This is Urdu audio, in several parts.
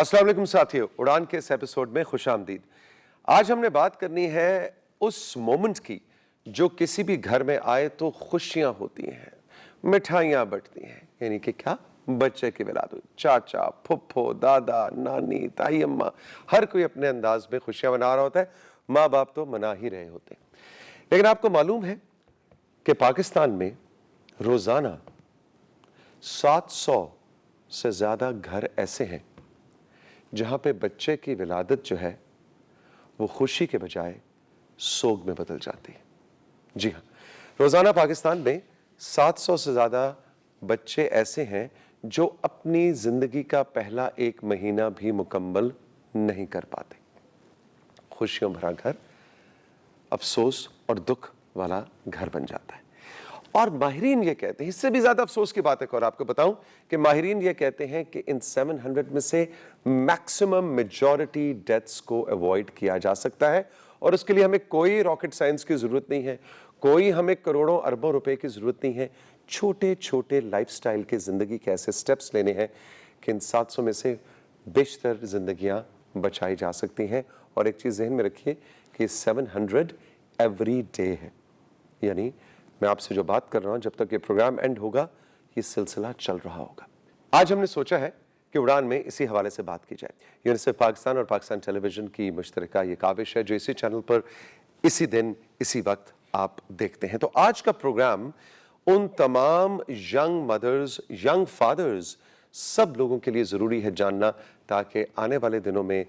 السلام علیکم ساتھیو، اڑان کے اس ایپیسوڈ میں خوش آمدید۔ آج ہم نے بات کرنی ہے اس مومنٹ کی جو کسی بھی گھر میں آئے تو خوشیاں ہوتی ہیں، مٹھائیاں بٹتی ہیں، یعنی کہ کیا؟ بچے کی ولادت۔ چاچا، پھپھو، دادا، نانی، تائی اماں، ہر کوئی اپنے انداز میں خوشیاں منا رہا ہوتا ہے، ماں باپ تو منا ہی رہے ہوتے ہیں۔ لیکن آپ کو معلوم ہے کہ پاکستان میں روزانہ 700 سے زیادہ گھر ایسے ہیں جہاں پہ بچے کی ولادت جو ہے وہ خوشی کے بجائے سوگ میں بدل جاتی ہے۔ جی ہاں، روزانہ پاکستان میں 700 سے زیادہ بچے ایسے ہیں جو اپنی زندگی کا پہلا 1 مہینہ بھی مکمل نہیں کر پاتے۔ خوشیوں بھرا گھر افسوس اور دکھ والا گھر بن جاتا ہے۔ اور ماہرین یہ کہتے ہیں، اس سے بھی زیادہ افسوس کی بات ہے اور آپ کو بتاؤں کہ ماہرین یہ کہتے ہیں کہ ان 700 میں سے میکسیمم میجورٹی ڈیتھس کو ایوائڈ کیا جا سکتا ہے، اور اس کے لیے ہمیں کوئی راکٹ سائنس کی ضرورت نہیں ہے، کوئی ہمیں کروڑوں اربوں روپے کی ضرورت نہیں ہے۔ چھوٹے چھوٹے لائف سٹائل کے زندگی کے ایسے سٹیپس لینے ہیں کہ ان 700 میں سے بیشتر زندگیاں بچائی جا سکتی ہیں۔ اور ایک چیز ذہن میں رکھیے کہ 700 ایوری ڈے ہے، یعنی میں آپ سے جو بات کر رہا ہوں جب تک یہ پروگرام اینڈ ہوگا یہ سلسلہ چل رہا ہوگا۔ آج ہم نے سوچا ہے کہ اڑان میں اسی حوالے سے بات کی جائے۔ یونیسیف پاکستان اور پاکستان ٹیلی ویژن کی مشترکہ یہ کاوش ہے جو اسی چینل پر اسی دن اسی وقت آپ دیکھتے ہیں۔ تو آج کا پروگرام ان تمام ینگ مدرز، ینگ فادرز، سب لوگوں کے لیے ضروری ہے جاننا، تاکہ آنے والے دنوں میں،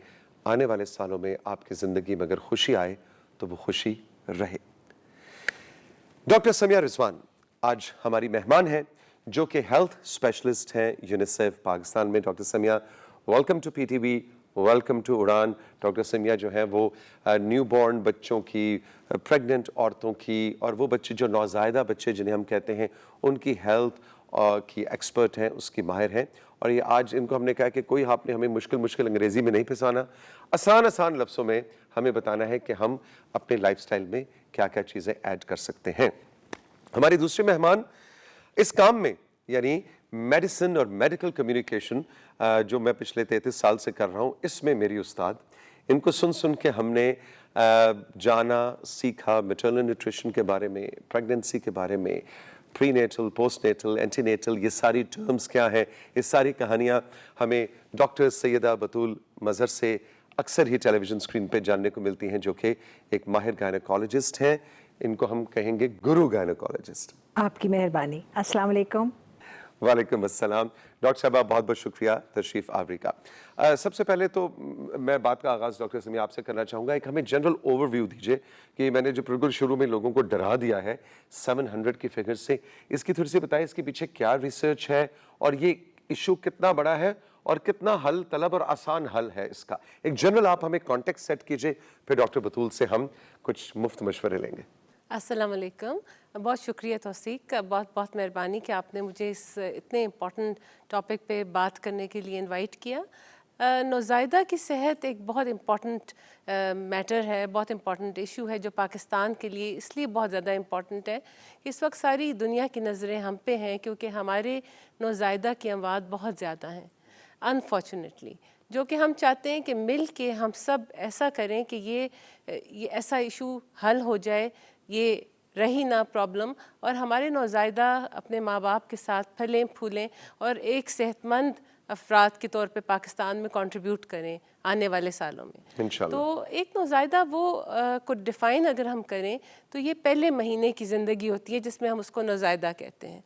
آنے والے سالوں میں آپ کی زندگی میں اگر خوشی آئے تو وہ خوشی رہے۔ ڈاکٹر سمیہ رضوان آج ہماری مہمان ہیں جو کہ ہیلتھ اسپیشلسٹ ہیں یونیسیف پاکستان میں۔ Doctor Sumaiya, welcome to P T V, welcome to Uraan. Doctor Sumaiya جو ہیں وہ نیو بورن بچوں کی، پریگننٹ عورتوں کی، اور وہ بچے جو نوزائیدہ بچے جنہیں ہم کہتے ہیں، ان کی ہیلتھ کی ایکسپرٹ ہیں، اس کی ماہر ہیں۔ اور یہ آج ان کو ہم نے کہا کہ کوئی آپ نے ہمیں مشکل انگریزی میں نہیں پھنسانا، آسان لفظوں میں ہمیں بتانا ہے کہ ہم اپنے لائف سٹائل میں کیا کیا چیزیں ایڈ کر سکتے ہیں۔ ہماری دوسرے مہمان اس کام میں، یعنی میڈیسن اور میڈیکل کمیونیکیشن جو میں پچھلے 33 سال سے کر رہا ہوں، اس میں میری استاد، ان کو سن کے ہم نے جانا سیکھا میٹرنل نیوٹریشن کے بارے میں، پریگننسی کے بارے میں، prenatal, postnatal, antenatal, یہ ساری ٹرمز کیا ہیں، یہ ساری کہانیاں ہمیں ڈاکٹر سیدہ بطول مظہر سے اکثر ہی ٹیلی ویژن اسکرین پہ جاننے کو ملتی ہیں، جو کہ ایک ماہر گائنیکالوجسٹ ہیں۔ ان کو ہم کہیں گے گرو گائنیکالوجسٹ۔ آپ کی مہربانی۔ السلام علیکم۔ وعلیکم السلام۔ ڈاکٹر صاحبہ بہت بہت شکریہ تشریف آوری کا۔ سب سے پہلے تو میں بات کا آغاز ڈاکٹر سمیہ آپ سے کرنا چاہوں گا، ایک ہمیں جنرل اوور ویو دیجیے کہ میں نے جو بالکل شروع میں لوگوں کو ڈرا دیا ہے 700 کی فگر سے، اس کی تھوڑی سی بتائیں اس کے پیچھے کیا ریسرچ ہے، اور یہ ایشو کتنا بڑا ہے اور کتنا حل طلب اور آسان حل ہے اس کا۔ ایک جنرل آپ ہمیں کانٹیکٹ سیٹ کیجیے، پھر ڈاکٹر بطول سے ہم کچھ مفت مشورے لیں گے۔ السلام علیکم، بہت شکریہ توثیق، بہت مہربانی کہ آپ نے مجھے اس اتنے امپورٹنٹ ٹاپک پہ بات کرنے کے لیے انوائٹ کیا۔ نوزائیدہ کی صحت ایک بہت امپورٹنٹ میٹر ہے، بہت امپورٹنٹ ایشو ہے جو پاکستان کے لیے اس لیے بہت زیادہ امپورٹنٹ ہے کہ اس وقت ساری دنیا کی نظریں ہم پہ ہیں، کیونکہ ہمارے نوزائیدہ کی اموات بہت زیادہ ہیں انفارچونیٹلی، جو کہ ہم چاہتے ہیں کہ مل کے ہم سب ایسا کریں کہ یہ ایسا ایشو حل ہو جائے، یہ رہی نہ پرابلم، اور ہمارے نوزائیدہ اپنے ماں باپ کے ساتھ پھلیں پھولیں اور ایک صحت مند افراد کے طور پہ پاکستان میں کنٹریبیوٹ کریں آنے والے سالوں میں انشاءاللہ۔ تو ایک نوزائیدہ وہ کو ڈیفائن اگر ہم کریں تو یہ پہلے مہینے کی زندگی ہوتی ہے جس میں ہم اس کو نوزائیدہ کہتے ہیں۔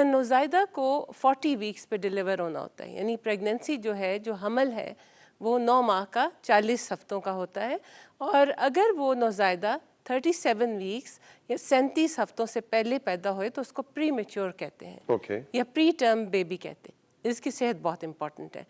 نوزائیدہ کو 40 ویکس پہ ڈیلیور ہونا ہوتا ہے، یعنی پریگننسی جو ہے، جو حمل ہے، وہ 9 ماہ کا 40 ہفتوں کا ہوتا ہے، اور اگر وہ نوزائیدہ 37 ویکس یا 37 ہفتوں سے پہلے پیدا ہوئے تو اس کو پری میچور کہتے ہیں یا پری ٹرم بیبی کہتے ہیں۔ اس کی صحت بہت امپورٹنٹ ہے،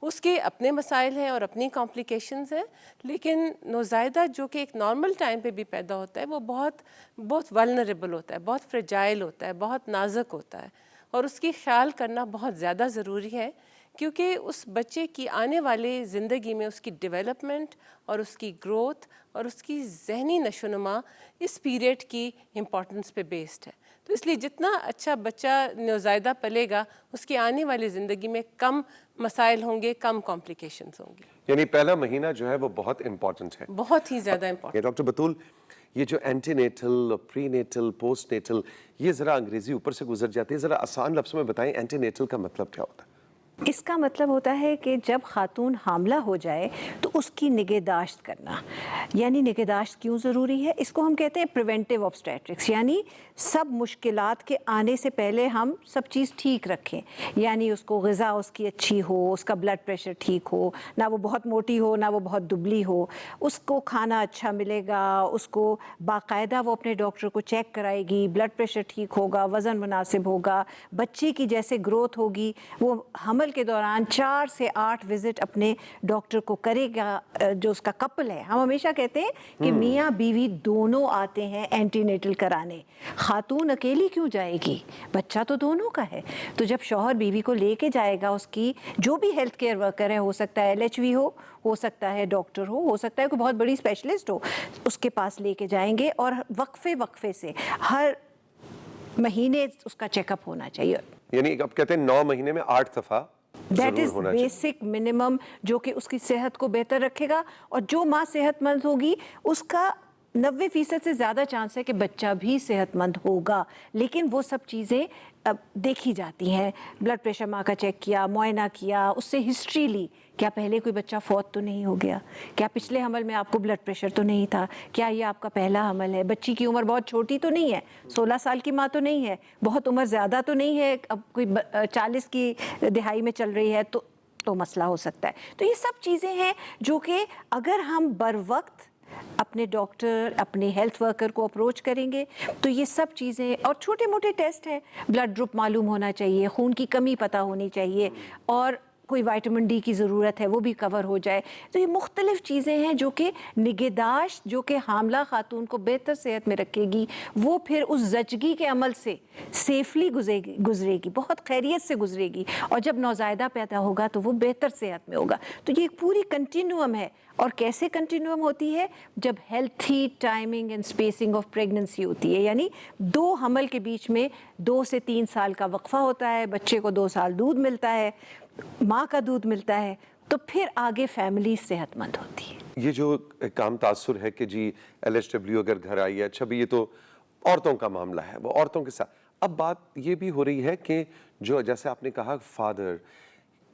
اس کے اپنے مسائل ہیں اور اپنی کمپلیکیشنز ہیں، لیکن نوزائیدہ جو کہ ایک نارمل ٹائم پہ بھی پیدا ہوتا ہے وہ بہت ولنریبل ہوتا ہے، بہت فریجائل ہوتا ہے، بہت نازک ہوتا ہے، اور اس کی خیال کرنا بہت زیادہ ضروری ہے، کیونکہ اس بچے کی آنے والے زندگی میں اس کی ڈیولپمنٹ اور اس کی گروتھ اور اس کی ذہنی نشو و نما اس پیریڈ کی امپورٹنس پہ بیسڈ ہے۔ تو اس لیے جتنا اچھا بچہ نوزائیدہ پلے گا اس کی آنے والی زندگی میں کم مسائل ہوں گے, کم کمپلیکیشنز ہوں گے. یعنی پہلا مہینہ جو ہے وہ بہت امپورٹنٹ ہے, بہت ہی زیادہ امپورٹنٹ. ڈاکٹر بطول یہ جو اینٹی نیٹل, پری نیٹل, پوسٹ نیٹل, یہ ذرا انگریزی اوپر سے گزر جاتی ہے, ذرا آسان لفظوں میں بتائیں اینٹی نیٹل کا مطلب کیا ہوتا ہے؟ اس کا مطلب ہوتا ہے کہ جب خاتون حاملہ ہو جائے تو اس کی نگہداشت کرنا. یعنی نگہداشت کیوں ضروری ہے؟ اس کو ہم کہتے ہیں پریونٹیو آبسٹیٹرکس, یعنی سب مشکلات کے آنے سے پہلے ہم سب چیز ٹھیک رکھیں. یعنی اس کو غذا اس کی اچھی ہو, اس کا بلڈ پریشر ٹھیک ہو, نہ وہ بہت موٹی ہو نہ وہ بہت دبلی ہو, اس کو کھانا اچھا ملے گا, اس کو باقاعدہ وہ اپنے ڈاکٹر کو چیک کرائے گی, بلڈ پریشر ٹھیک ہوگا, وزن مناسب ہوگا, بچے کی جیسے گروتھ ہوگی وہ حمل کے دوران 4 سے 8 وزٹ اپنے ڈاکٹر کو کرے گا. جو اس کا کپل ہے, ہم ہمیشہ کہتے ہیں کہ میاں بیوی دونوں آتے ہیں اینٹی نیٹل کرانے. خاتون اکیلی کیوں جائے گی؟ بچہ تو دونوں کا ہے. تو جب شوہر بیوی کو لے کے جائے گا, اس کی جو بھی ہیلتھ کیئر ورکر ہے, ہو سکتا ہے LHV ہو سکتا ہے ڈاکٹر ہو سکتا ہے کوئی بہت بڑی اسپیشلسٹ ہو, اس کے پاس لے کے جائیں گے اور وقفے سے ہر مہینے اس کا چیک اپ ہونا چاہیے. یعنی اب کہتے ہیں 9 مہینے میں 8 دفعہ دیٹ از بیسک منیمم, جو کہ اس کی صحت کو بہتر رکھے گا. اور جو ماں صحت مند ہوگی اس کا 90% سے زیادہ چانس ہے کہ بچہ بھی صحت مند ہوگا. لیکن وہ سب چیزیں اب دیکھی جاتی ہیں. بلڈ پریشر ماں کا چیک کیا, معائنہ کیا, اس سے ہسٹری لی, کیا پہلے کوئی بچہ فوت تو نہیں ہو گیا, کیا پچھلے حمل میں آپ کو بلڈ پریشر تو نہیں تھا, کیا یہ آپ کا پہلا حمل ہے, بچی کی عمر بہت چھوٹی تو نہیں ہے, 16 سال کی ماں تو نہیں ہے, بہت عمر زیادہ تو نہیں ہے, اب کوئی 40 کی دہائی میں چل رہی ہے تو مسئلہ ہو سکتا ہے. تو یہ سب چیزیں ہیں جو کہ اگر ہم بر وقت اپنے ڈاکٹر, اپنے ہیلتھ ورکر کو اپروچ کریں گے تو یہ سب چیزیں, اور چھوٹے موٹے ٹیسٹ ہیں, بلڈ گروپ معلوم ہونا چاہیے, خون کی کمی پتہ ہونی چاہیے, اور کوئی وائٹامن ڈی کی ضرورت ہے وہ بھی کور ہو جائے. تو یہ مختلف چیزیں ہیں جو کہ نگہداشت جو کہ حاملہ خاتون کو بہتر صحت میں رکھے گی, وہ پھر اس زچگی کے عمل سے سیفلی گزرے گی, بہت خیریت سے گزرے گی, اور جب نوزائیدہ پیدا ہوگا تو وہ بہتر صحت میں ہوگا. تو یہ ایک پوری کنٹینیوم ہے. اور کیسے کنٹینیوم ہوتی ہے؟ جب healthy timing and spacing of pregnancy ہوتی ہے, یعنی 2 حمل کے بیچ میں 2 سے 3 سال کا وقفہ ہوتا ہے, بچے کو 2 سال دودھ ملتا ہے, ماں کا دودھ ملتا ہے, تو پھر آگے فیملی صحت مند ہوتی ہے. یہ جو ایک عام تاثر ہے کہ جی LHW اگر گھر آئی ہے, اچھا بھی یہ تو عورتوں کا معاملہ ہے, وہ عورتوں کے ساتھ. اب بات یہ بھی ہو رہی ہے کہ جو جیسے آپ نے کہا فادر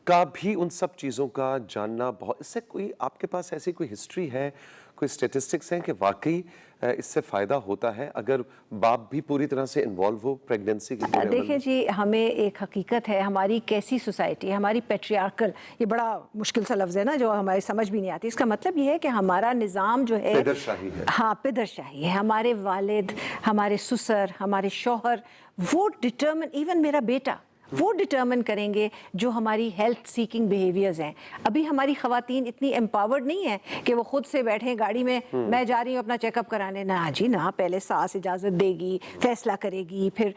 کا بھی ان سب چیزوں کا جاننا بہت, اس سے کوئی آپ کے پاس ایسی کوئی ہسٹری ہے, کوئی اسٹیٹسٹکس ہیں کہ واقعی اس سے فائدہ ہوتا ہے اگر باپ بھی پوری طرح سے انوالو ہو پریگننسی کے پورے؟ دیکھیں جی, ہمیں ایک حقیقت ہے, ہماری کیسی سوسائٹی ہے, ہماری پیٹریارکل, یہ بڑا مشکل سا لفظ ہے نا جو ہماری سمجھ بھی نہیں آتی. اس کا مطلب یہ ہے کہ ہمارا نظام جو ہے پدر شاہی ہے. ہاں, پدر شاہی ہے. ہمارے والد, ہمارے سسر, ہمارے شوہر, وہ ڈٹرمن, ایون میرا بیٹا, وہ ڈٹرمن کریں گے جو ہماری ہیلتھ سیکنگ بیہیویئرز ہیں. ابھی ہماری خواتین اتنی امپاورڈ نہیں ہیں کہ وہ خود سے بیٹھیں گاڑی میں, میں جا رہی ہوں اپنا چیک اپ کرانے. نہ جی نہ, پہلے ساس اجازت دے گی, فیصلہ کرے گی, پھر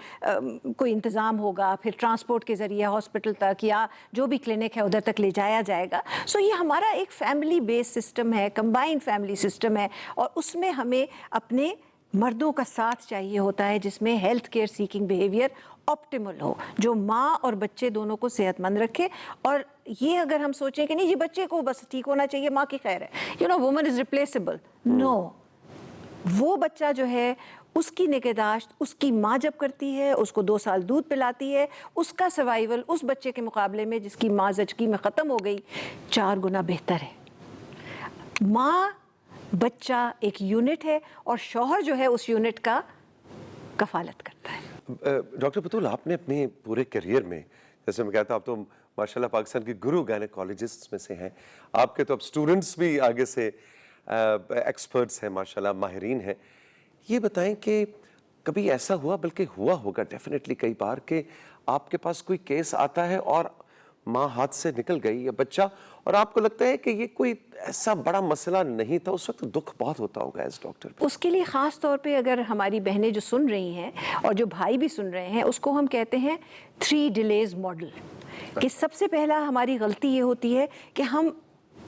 کوئی انتظام ہوگا, پھر ٹرانسپورٹ کے ذریعے ہاسپٹل تک یا جو بھی کلینک ہے ادھر تک لے جایا جائے گا. سو یہ ہمارا ایک فیملی بیس سسٹم ہے, کمبائنڈ فیملی سسٹم ہے, اور اس میں ہمیں اپنے مردوں کا ساتھ چاہیے ہوتا ہے جس میں health care seeking behaviour optimal ہو, جو ماں اور بچے دونوں کو صحت مند رکھے. اور یہ اگر ہم سوچیں کہ نہیں جی بچے کو بس ٹھیک ہونا چاہیے, ماں کی خیر ہے, وومن از ریپلیسیبل, نو, وہ بچہ جو ہے اس کی نگہداشت اس کی ماں جب کرتی ہے, اس کو 2 سال دودھ پلاتی ہے, اس کا سروائیول اس بچے کے مقابلے میں جس کی ماں زچگی میں ختم ہو گئی 4 گنا بہتر ہے. ماں بچہ ایک یونٹ ہے, اور شوہر جو ہے اس یونٹ کا کفالت کرتا ہے. ڈاکٹر بطول, آپ نے اپنے پورے کیریئر میں, جیسے میں کہتا ہوں آپ تو ماشاءاللہ پاکستان کی گرو گائنیکالوجسٹ میں سے ہیں, آپ کے تو اب اسٹوڈنٹس بھی آگے سے ایکسپرٹس ہیں ماشاءاللہ, ماہرین ہیں. یہ بتائیں کہ کبھی ایسا ہوا, بلکہ ہوا ہوگا ڈیفینیٹلی کئی بار, کہ آپ کے پاس کوئی کیس آتا ہے اور ماں ہاتھ سے نکل گئی یا بچہ, اور آپ کو لگتا ہے کہ یہ کوئی ایسا بڑا مسئلہ نہیں تھا, اس وقت دکھ بہت ہوتا ہوگا ایز ڈاکٹر. اس کے لیے خاص طور پہ اگر ہماری بہنیں جو سن رہی ہیں اور جو بھائی بھی سن رہے ہیں, اس کو ہم کہتے ہیں 3 ڈیلیز ماڈل. کہ سب سے پہلا ہماری غلطی یہ ہوتی ہے کہ ہم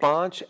5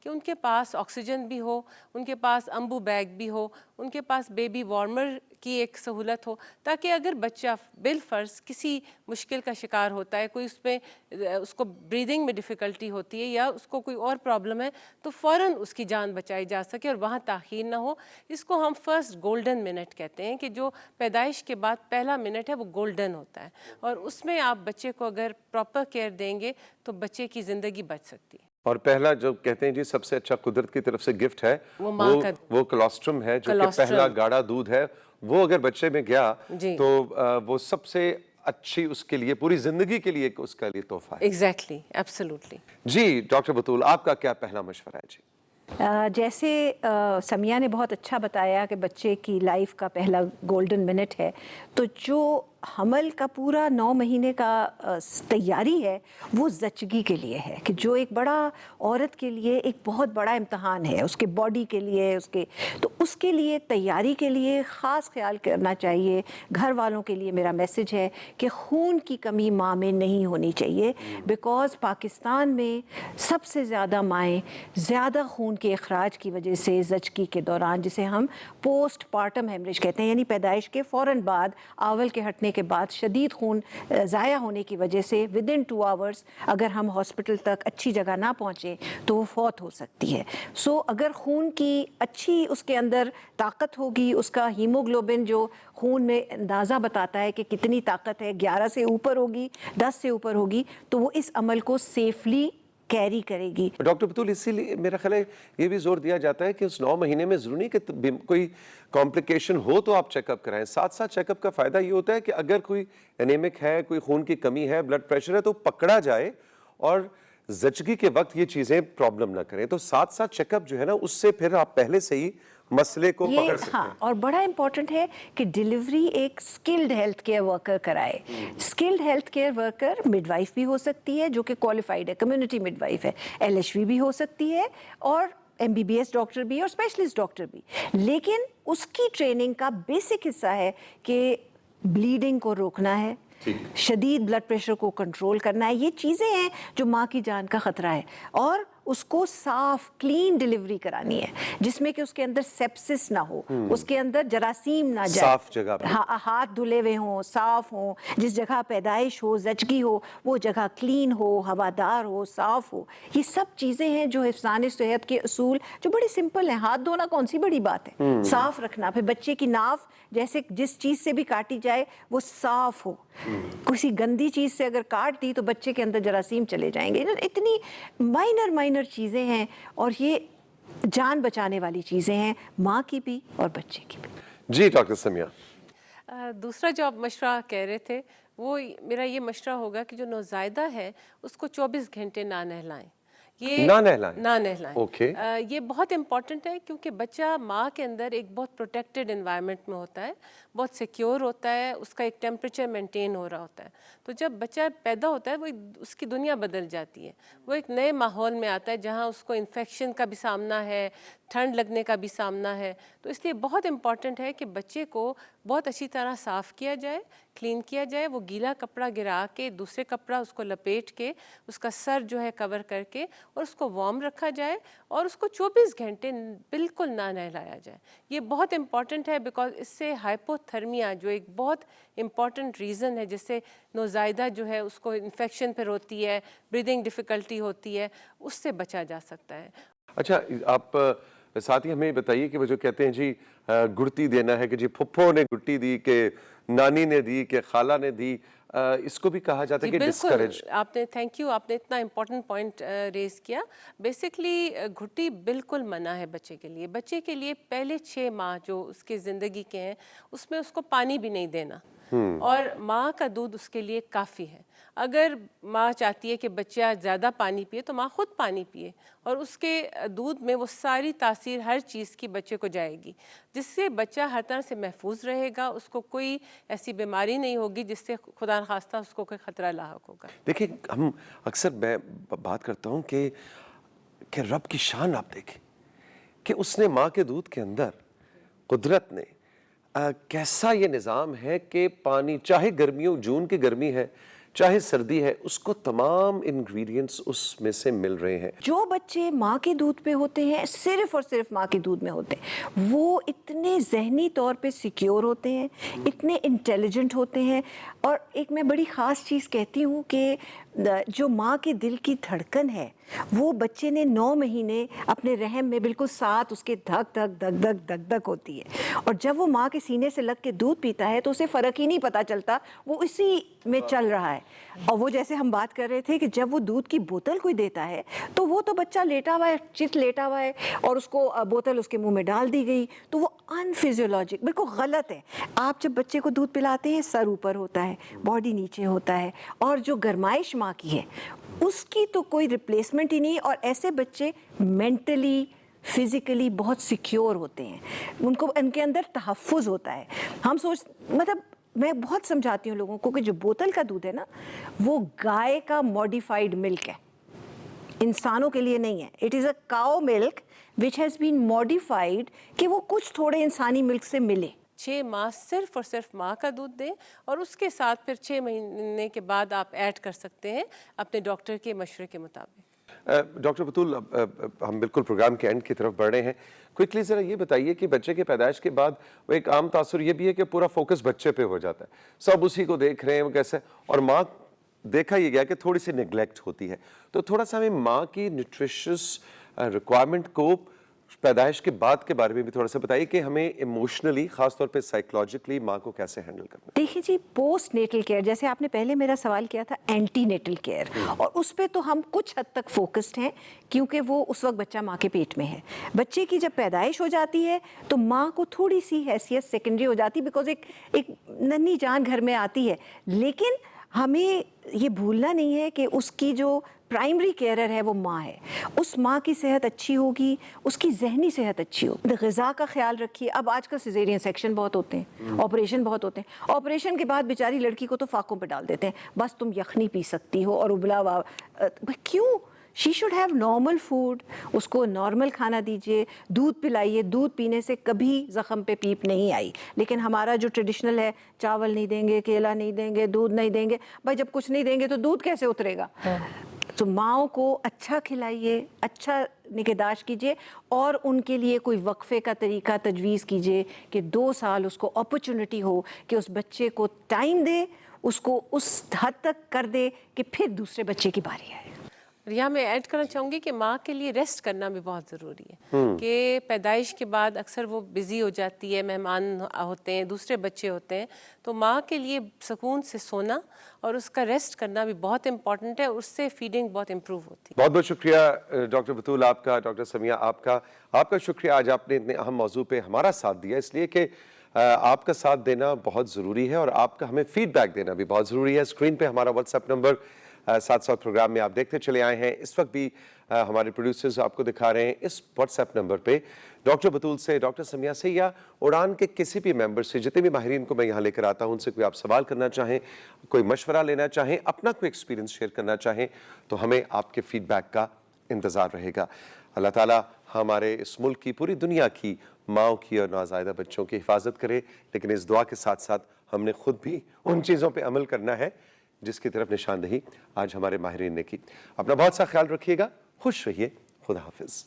کہ ان کے پاس آکسیجن بھی ہو, ان کے پاس امبو بیگ بھی ہو, ان کے پاس بیبی وارمر کی ایک سہولت ہو, تاکہ اگر بچہ بالفرض کسی مشکل کا شکار ہوتا ہے, کوئی اس کو بریدنگ میں ڈیفیکلٹی ہوتی ہے یا اس کو کوئی اور پرابلم ہے, تو فوراً اس کی جان بچائی جا سکے اور وہاں تاخیر نہ ہو. اس کو ہم فرسٹ گولڈن منٹ کہتے ہیں کہ جو پیدائش کے بعد پہلا منٹ ہے وہ گولڈن ہوتا ہے, اور اس میں آپ بچے کو اگر پراپر کیئر دیں گے تو بچے کی زندگی بچ سکتی ہے. اور پہلا جو کہتے ہیں جی سب سے اچھا قدرت کی طرف سے گفٹ ہے وہ ماں کا وہ کولوسٹرم ہے, جو کہ کولوسٹرم. پہلا گاڑھا دودھ ہے. وہ اگر بچے میں گیا جی. تو وہ سب سے اچھی اس کے لیے پوری زندگی کے لیے اس کا لیے تحفہ ہے. Exactly, absolutely. جی ڈاکٹر بطول, آپ کا کیا پہلا مشورہ ہے؟ جی جیسے سمیہ نے بہت اچھا بتایا کہ بچے کی لائف کا پہلا گولڈن منٹ ہے, تو جو حمل کا پورا 9 مہینے کا تیاری ہے وہ زچگی کے لیے ہے, کہ جو ایک بڑا عورت کے لیے ایک بہت بڑا امتحان ہے, اس کے باڈی کے لیے, تو اس کے لیے تیاری کے لیے خاص خیال کرنا چاہیے. گھر والوں کے لیے میرا میسج ہے کہ خون کی کمی ماں میں نہیں ہونی چاہیے, بیکاز پاکستان میں سب سے زیادہ مائیں زیادہ خون کے اخراج کی وجہ سے زچگی کے دوران, جسے ہم پوسٹ پارٹم ہیمریج کہتے ہیں, یعنی پیدائش کے فوراً بعد, آول کے ہٹنے کے بعد شدید خون ضائع ہونے کی وجہ سے ودن 2 آورس اگر ہم ہاسپٹل تک اچھی جگہ نہ پہنچے تو وہ فوت ہو سکتی ہے. سو اگر خون کی اچھی اس کے اندر طاقت ہوگی, اس کا ہیموگلوبن جو خون میں اندازہ بتاتا ہے کہ کتنی طاقت ہے, 11 سے اوپر ہوگی, 10 سے اوپر ہوگی, تو وہ اس عمل کو سیفلی کیری کرے گی. ڈاکٹر بطول, اسی لیے میرا خیال ہے یہ بھی زور دیا جاتا ہے کہ اس 9 مہینے میں ضروری نہیں کہ کوئی کمپلیکیشن ہو تو آپ چیک اپ کرائیں. ساتھ ساتھ چیک اپ کا فائدہ یہ ہوتا ہے کہ اگر کوئی انیمک ہے, کوئی خون کی کمی ہے, بلڈ پریشر ہے, تو پکڑا جائے اور زچگی کے وقت یہ چیزیں پرابلم نہ کریں. تو ساتھ ساتھ چیک اپ جو ہے نا, اس سے پھر آپ پہلے سے ہی مسئلے کو پکڑ سکتے ہیں. اور بڑا امپورٹنٹ ہے کہ ڈیلیوری ایک اسکلڈ ہیلتھ کیئر ورکر کرائے. Skilled health care worker mid wife بھی ہو سکتی ہے, جو کہ کوالیفائڈ ہے, کمیونٹی مڈ وائف ہے, LHV بھی ہو سکتی ہے, اور MBBS ڈاکٹر بھی, اور اسپیشلسٹ ڈاکٹر بھی. لیکن اس کی ٹریننگ کا بیسک حصہ ہے کہ بلیڈنگ کو روکنا ہے, شدید بلڈ پریشر کو کنٹرول کرنا ہے. یہ چیزیں ہیں جو ماں کی جان کا خطرہ ہے, اور اس کو صاف کلین ڈیلیوری کرانی ہے, جس میں کہ اس کے اندر سیپسس نہ ہو, اس کے اندر جراثیم نہ جائے, صاف جگہ پہ, ہاتھ دھلے ہوئے ہوں, صاف ہوں, جس جگہ پیدائش ہو, زچگی ہو, وہ جگہ کلین ہو, ہوادار ہو, صاف ہو. یہ سب چیزیں ہیں جو حفظان صحت کے اصول جو بڑی سمپل ہیں. ہاتھ دھونا کون سی بڑی بات ہے, صاف رکھنا. پھر بچے کی ناف جیسے جس چیز سے بھی کاٹی جائے وہ صاف ہو. کسی گندی چیز سے اگر کاٹ دی تو بچے کے اندر جراثیم چلے جائیں گے. اتنی مائنر چیزیں ہیں, اور یہ جان بچانے والی چیزیں ہیں, ماں کی بھی اور بچے کی بھی. جی ڈاکٹر سمیہ. دوسرا جو آپ مشورہ کہہ رہے تھے, وہ میرا یہ مشورہ ہوگا کہ جو نوزائیدہ ہے اس کو 24 گھنٹے نہ نہلائیں. نہ نہلائیں. یہ بہت امپورٹنٹ ہے, کیونکہ بچہ ماں کے اندر ایک بہت پروٹیکٹڈ انوائرمنٹ میں ہوتا ہے, بہت سیکیور ہوتا ہے, اس کا ایک ٹیمپریچر مینٹین ہو رہا ہوتا ہے. تو جب بچہ پیدا ہوتا ہے وہ اس کی دنیا بدل جاتی ہے, وہ ایک نئے ماحول میں آتا ہے جہاں اس کو انفیکشن کا بھی سامنا ہے, ٹھنڈ لگنے کا بھی سامنا ہے. تو اس لیے بہت امپورٹنٹ ہے کہ بچے کو بہت اچھی طرح صاف کیا جائے, کلین کیا جائے. وہ گیلا کپڑا گرا کے دوسرے کپڑا اس کو لپیٹ کے اس کا سر جو ہے کور کر کے, اور اس کو وارم رکھا جائے, اور اس کو 24 گھنٹے بالکل نہ نہلایا جائے. یہ بہت امپورٹنٹ ہے, بیکاز اس سے ہائپوتھرمیا جو ایک بہت امپورٹنٹ ریزن ہے جس سے نوزائیدہ جو ہے اس کو انفیکشن پھر ہوتی ہے, بریدنگ ڈیفیکلٹی ہوتی ہے, اس سے بچا جا سکتا ہے. اچھا, آپ ساتھ ہی ہمیں بتائیے کہ وہ جو کہتے ہیں جی گڑتی دینا ہے, کہ جی پھپھو نے گڑتی دی, کہ نانی نے دی, کہ خالہ نے دی, اس کو بھی کہا جاتا ہے کہ ڈسکریج. آپ نے تھینک یو, آپ نے اتنا امپورٹنٹ پوائنٹ ریز کیا. بیسکلی گھٹی بالکل منع ہے بچے کے لیے. بچے کے لیے پہلے 6 ماہ جو اس کی زندگی کے ہیں اس میں اس کو پانی بھی نہیں دینا, اور ماں کا دودھ اس کے لیے کافی ہے. اگر ماں چاہتی ہے کہ بچہ زیادہ پانی پیے تو ماں خود پانی پیے, اور اس کے دودھ میں وہ ساری تاثیر ہر چیز کی بچے کو جائے گی, جس سے بچہ ہر طرح سے محفوظ رہے گا. اس کو کوئی ایسی بیماری نہیں ہوگی جس سے خدا نخواستہ اس کو کوئی خطرہ لاحق ہوگا. دیکھیں, ہم اکثر میں بات کرتا ہوں کہ رب کی شان آپ دیکھیں کہ اس نے ماں کے دودھ کے اندر قدرت نے کیسا یہ نظام ہے کہ پانی, چاہے گرمیوں, جون کی گرمی ہے, چاہے سردی ہے اس کو تمام انگریڈینٹس اس میں سے مل رہے ہیں. جو بچے ماں کے دودھ پہ ہوتے ہیں، صرف اور صرف ماں کے دودھ میں ہوتے ہیں، وہ اتنے ذہنی طور پہ سیکیور ہوتے ہیں، اتنے انٹیلیجنٹ ہوتے ہیں. اور ایک میں بڑی خاص چیز کہتی ہوں کہ جو ماں کے دل کی دھڑکن ہے وہ بچے نے 9 مہینے اپنے رحم میں بالکل ساتھ اس کے دھک دھک دھک دھک دھک دھک ہوتی ہے. اور جب وہ ماں کے سینے سے لگ کے دودھ پیتا ہے تو اسے فرق ہی نہیں پتا چلتا، وہ اسی میں چل رہا ہے. اور وہ جیسے ہم بات کر رہے تھے کہ جب وہ دودھ کی بوتل کوئی دیتا ہے تو وہ تو بچہ لیٹا ہوا ہے، چت لیٹا ہوا ہے، اور اس کو بوتل اس کے منہ میں ڈال دی گئی، تو وہ ان فیزیولوجک، بالکل غلط ہے. آپ جب بچے کو دودھ پلاتے ہیں سر اوپر ہوتا ہے، باڈی نیچے ہوتا ہے، اور جو گرمائش ماں کی ہے اس کی تو کوئی ریپلیسمنٹ ہی نہیں. اور ایسے بچے مینٹلی فزیکلی بہت سیکیور ہوتے ہیں، ان کے اندر تحفظ ہوتا ہے. ہم مطلب میں بہت سمجھاتی ہوں لوگوں کو کہ جو بوتل کا دودھ ہے نا وہ گائے کا ماڈیفائڈ ملک ہے، انسانوں کے لیے نہیں ہے. It is a cow milk وچ ہیز بین ماڈیفائڈ کہ وہ کچھ تھوڑے انسانی ملک سے ملے. 6 ماہ صرف اور صرف ماں کا دودھ دیں، اور اس کے ساتھ پھر 6 مہینے کے بعد آپ ایڈ کر سکتے ہیں اپنے ڈاکٹر کے مشورے کے مطابق. ڈاکٹر بطول، ہم بالکل پروگرام کے اینڈ کی طرف بڑھ رہے ہیں. کوئکلی ذرا یہ بتائیے کہ بچے کے پیدائش کے بعد وہ ایک عام تاثر یہ بھی ہے کہ پورا فوکس بچے پہ ہو جاتا ہے، سب اسی کو دیکھ رہے ہیں وہ کیسے، اور ماں دیکھا یہ گیا کہ تھوڑی سی نیگلیکٹ ہوتی ہے. تو تھوڑا سا ہمیں ماں کی نیوٹریشس ریکوائرمنٹ کو پیدائش کے بعد کے بارے میں بھی تھوڑا سا بتائیے کہ ہمیں ایموشنلی، خاص طور پہ سائیکولوجیکلی ماں کو کیسے ہینڈل کرنا ہے. دیکھیں جی، پوسٹ نیٹل کیئر، جیسے آپ نے پہلے میرا سوال کیا تھا اینٹی نیٹل کیئر، اور اس پہ تو ہم کچھ حد تک فوکسڈ ہیں کیونکہ وہ اس وقت بچہ ماں کے پیٹ میں ہے. بچے کی جب پیدائش ہو جاتی ہے تو ماں کو تھوڑی سی حیثیت سیکنڈری ہو جاتی ہے، بیکاز ایک ننھی جان گھر میں آتی ہے. لیکن ہمیں یہ بھولنا نہیں ہے کہ اس کی جو پرائمری کیئرر ہے وہ ماں ہے. اس ماں کی صحت اچھی ہوگی، اس کی ذہنی صحت اچھی ہوگی. غذا کا خیال رکھیے. اب آج کل سیزیرین سیکشن بہت ہوتے ہیں، آپریشن بہت ہوتے ہیں. آپریشن کے بعد بیچاری لڑکی کو تو فاقوں پہ ڈال دیتے ہیں، بس تم یخنی پی سکتی ہو اور ابلا ہوا. کیوں؟ She should have normal food. اس کو نارمل کھانا دیجیے، دودھ پلائیے. دودھ پینے سے کبھی زخم پہ پیپ نہیں آئی. لیکن ہمارا جو ٹریڈیشنل ہے، چاول نہیں دیں گے، کیلا نہیں دیں گے، دودھ نہیں دیں گے. بھائی جب کچھ نہیں دیں گے تو دودھ کیسے اترے گا؟ تو ماؤں کو اچھا کھلائیے، اچھا نگہداشت کیجیے، اور ان کے لیے کوئی وقفے کا طریقہ تجویز کیجیے کہ 2 سال اس کو اپرچونٹی ہو کہ اس بچے کو ٹائم دے، اس کو اس حد تک کر دے کہ پھر دوسرے بچے کی باری آئے. یہاں میں ایڈ کرنا چاہوں گی کہ ماں کے لیے ریسٹ کرنا بھی بہت ضروری ہے، کہ پیدائش کے بعد اکثر وہ بزی ہو جاتی ہے، مہمان ہوتے ہیں، دوسرے بچے ہوتے ہیں، تو ماں کے لیے سکون سے سونا اور اس کا ریسٹ کرنا بھی بہت امپورٹنٹ ہے. اس سے فیڈنگ بہت امپروو ہوتی ہے. بہت بہت شکریہ ڈاکٹر بطول آپ کا، ڈاکٹر سمیہ آپ کا شکریہ. آج آپ نے اتنے اہم موضوع پہ ہمارا ساتھ دیا، اس لیے کہ آپ کا ساتھ دینا بہت ضروری ہے اور آپ کا ہمیں فیڈ بیک دینا بھی بہت ضروری ہے. اسکرین پہ ہمارا واٹس ایپ نمبر ساتھ ساتھ پروگرام میں آپ دیکھتے چلے آئے ہیں. اس وقت بھی ہمارے پروڈیوسرز آپ کو دکھا رہے ہیں اس واٹس ایپ نمبر پہ ڈاکٹر بطول سے، ڈاکٹر سمیہ سے، یا اڑان کے کسی بھی ممبر سے، جتنے بھی ماہرین کو میں یہاں لے کر آتا ہوں، ان سے کوئی آپ سوال کرنا چاہیں، کوئی مشورہ لینا چاہیں، اپنا کوئی ایکسپیرینس شیئر کرنا چاہیں، تو ہمیں آپ کے فیڈ بیک کا انتظار رہے گا. اللہ تعالیٰ ہمارے اس ملک کی، پوری دنیا کی ماؤں کی اور نوزائیدہ بچوں کی حفاظت کرے. لیکن اس دعا کے ساتھ ساتھ ہم نے خود بھی ان چیزوں پہ عمل کرنا ہے جس کی طرف نشاندہی آج ہمارے ماہرین نے کی. اپنا بہت سا خیال رکھیے گا، خوش رہیے. خدا حافظ.